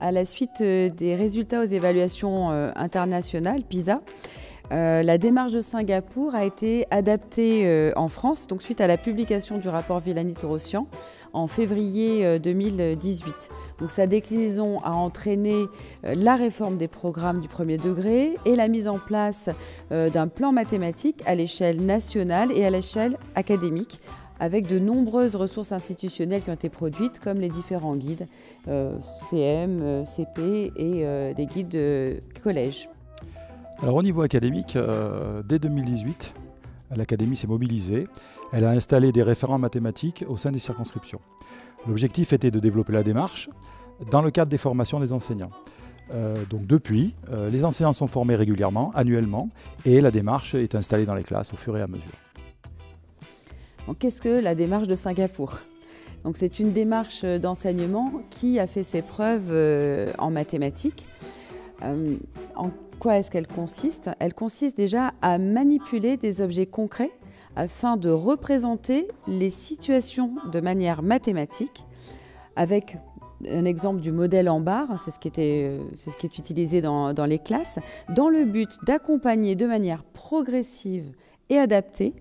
À la suite des résultats aux évaluations internationales, PISA, la démarche de Singapour a été adaptée en France, donc suite à la publication du rapport Villani-Torossian en février 2018. Donc sa déclinaison a entraîné la réforme des programmes du premier degré et la mise en place d'un plan mathématique à l'échelle nationale et à l'échelle académique, avec de nombreuses ressources institutionnelles qui ont été produites, comme les différents guides CM, CP et des guides de collège. Alors au niveau académique, dès 2018, l'Académie s'est mobilisée. Elle a installé des référents mathématiques au sein des circonscriptions. L'objectif était de développer la démarche dans le cadre des formations des enseignants. Donc depuis, les enseignants sont formés régulièrement, annuellement, et la démarche est installée dans les classes au fur et à mesure. Qu'est-ce que la démarche de Singapour ? C'est une démarche d'enseignement qui a fait ses preuves en mathématiques. En quoi est-ce qu'elle consiste ? Elle consiste déjà à manipuler des objets concrets afin de représenter les situations de manière mathématique, avec un exemple du modèle en barre, c'est ce qui est utilisé dans les classes, dans le but d'accompagner de manière progressive et adaptée,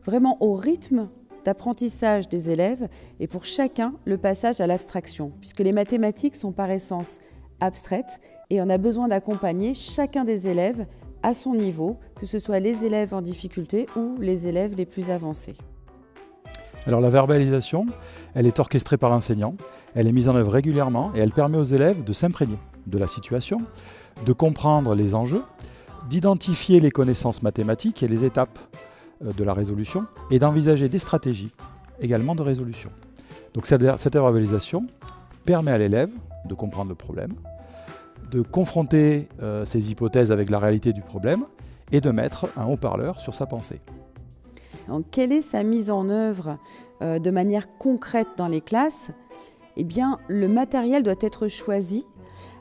vraiment au rythme d'apprentissage des élèves et pour chacun le passage à l'abstraction, puisque les mathématiques sont par essence abstraites et on a besoin d'accompagner chacun des élèves à son niveau, que ce soit les élèves en difficulté ou les élèves les plus avancés. Alors la verbalisation, elle est orchestrée par l'enseignant, elle est mise en œuvre régulièrement et elle permet aux élèves de s'imprégner de la situation, de comprendre les enjeux, d'identifier les connaissances mathématiques et les étapes de la résolution et d'envisager des stratégies également de résolution. Donc cette verbalisation permet à l'élève de comprendre le problème, de confronter ses hypothèses avec la réalité du problème et de mettre un haut-parleur sur sa pensée. Donc, quelle est sa mise en œuvre de manière concrète dans les classes ? Eh bien, le matériel doit être choisi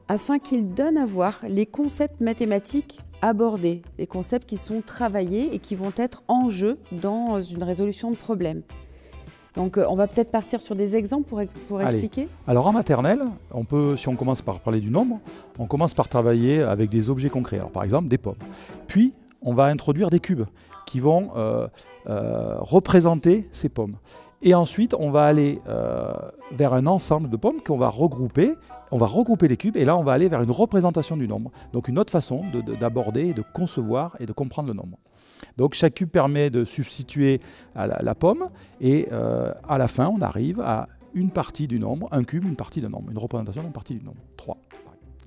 afin qu'il donne à voir les concepts mathématiques abordés, les concepts qui sont travaillés et qui vont être en jeu dans une résolution de problème. Donc on va peut-être partir sur des exemples pour expliquer. Alors en maternelle, si on commence par parler du nombre, on commence par travailler avec des objets concrets. Alors par exemple des pommes. Puis on va introduire des cubes qui vont représenter ces pommes. Et ensuite on va aller vers un ensemble de pommes qu'on va regrouper. On va regrouper les cubes et là on va aller vers une représentation du nombre. Donc une autre façon d'aborder, de concevoir et de comprendre le nombre. Donc chaque cube permet de substituer à la pomme et à la fin on arrive à une partie du nombre, un cube, une partie d'un nombre, une représentation d'une partie du nombre, 3.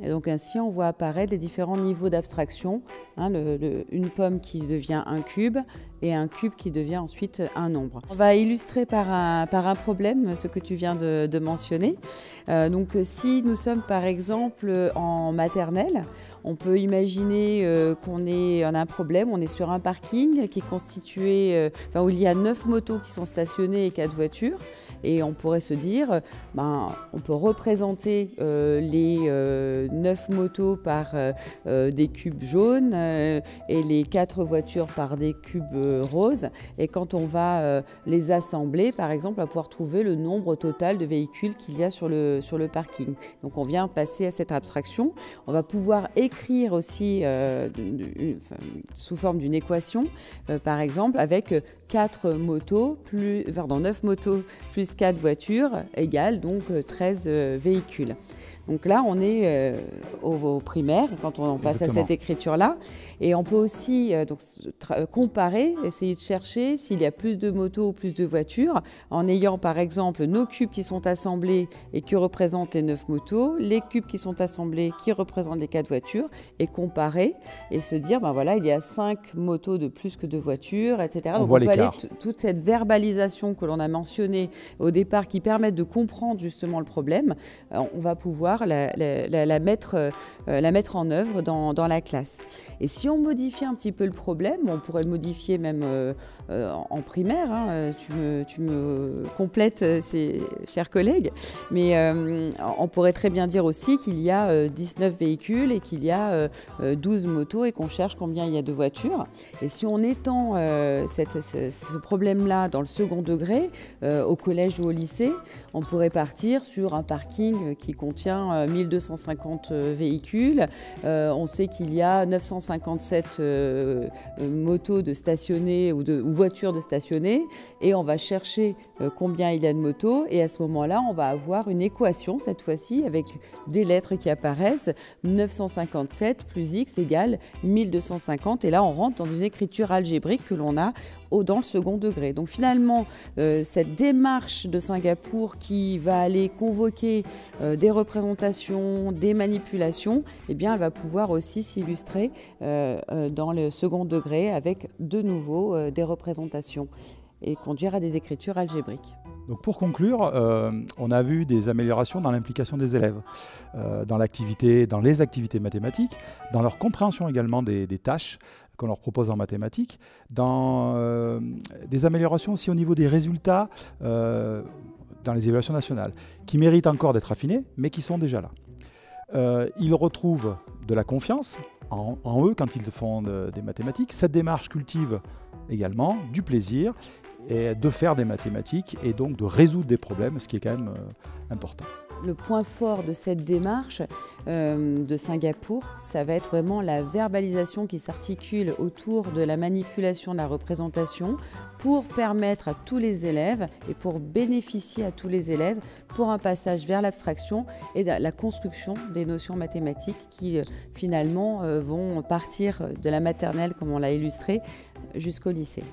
Et donc ainsi on voit apparaître les différents niveaux d'abstraction, une pomme qui devient un cube et un cube qui devient ensuite un nombre. On va illustrer par un problème ce que tu viens de mentionner. Donc si nous sommes par exemple en maternelle, on peut imaginer qu'on a un problème, on est sur un parking qui est constitué, où il y a 9 motos qui sont stationnées et 4 voitures. Et on pourrait se dire, on peut représenter les 9 motos par des cubes jaunes et les 4 voitures par des cubes roses. Et quand on va les assembler, par exemple, on va pouvoir trouver le nombre total de véhicules qu'il y a sur le parking. Donc on vient passer à cette abstraction. On va pouvoir écrire aussi sous forme d'une équation, par exemple, avec 9 motos plus 4 voitures égale donc 13 véhicules. Donc là, on est au primaire quand on passe à cette écriture-là. Et on peut aussi comparer, essayer de chercher s'il y a plus de motos ou plus de voitures, en ayant par exemple nos cubes qui sont assemblés et qui représentent les 9 motos, les cubes qui sont assemblés qui représentent les 4 voitures, et comparer et se dire, voilà, il y a 5 motos de plus que de voitures, etc. Donc on peut aller toute cette verbalisation que l'on a mentionnée au départ qui permet de comprendre justement le problème, on va pouvoir la mettre en œuvre dans la classe. Et si on modifie un petit peu le problème, on pourrait le modifier même en primaire, tu me complètes, chers collègues, mais on pourrait très bien dire aussi qu'il y a 19 véhicules et qu'il y a 12 motos et qu'on cherche combien il y a de voitures. Et si on étend ce problème-là dans le second degré, au collège ou au lycée, on pourrait partir sur un parking qui contient bien 1250 véhicules. On sait qu'il y a 957 motos de stationnées ou voitures de stationnées. Et on va chercher combien il y a de motos. Et à ce moment-là, on va avoir une équation, cette fois-ci, avec des lettres qui apparaissent. 957 plus X égale 1250. Et là, on rentre dans une écriture algébrique que l'on a dans le second degré. Donc finalement, cette démarche de Singapour qui va aller convoquer des représentations, des manipulations, eh bien, elle va pouvoir aussi s'illustrer dans le second degré avec de nouveau des représentations et conduire à des écritures algébriques. Donc pour conclure, on a vu des améliorations dans l'implication des élèves, dans les activités mathématiques, dans leur compréhension également des tâches qu'on leur propose en mathématiques, dans des améliorations aussi au niveau des résultats dans les évaluations nationales, qui méritent encore d'être affinés, mais qui sont déjà là. Ils retrouvent de la confiance en eux quand ils font des mathématiques. Cette démarche cultive également du plaisir et de faire des mathématiques et donc de résoudre des problèmes, ce qui est quand même important. Le point fort de cette démarche de Singapour, ça va être vraiment la verbalisation qui s'articule autour de la manipulation de la représentation pour permettre à tous les élèves et pour bénéficier à tous les élèves pour un passage vers l'abstraction et la construction des notions mathématiques qui finalement vont partir de la maternelle, comme on l'a illustré, jusqu'au lycée.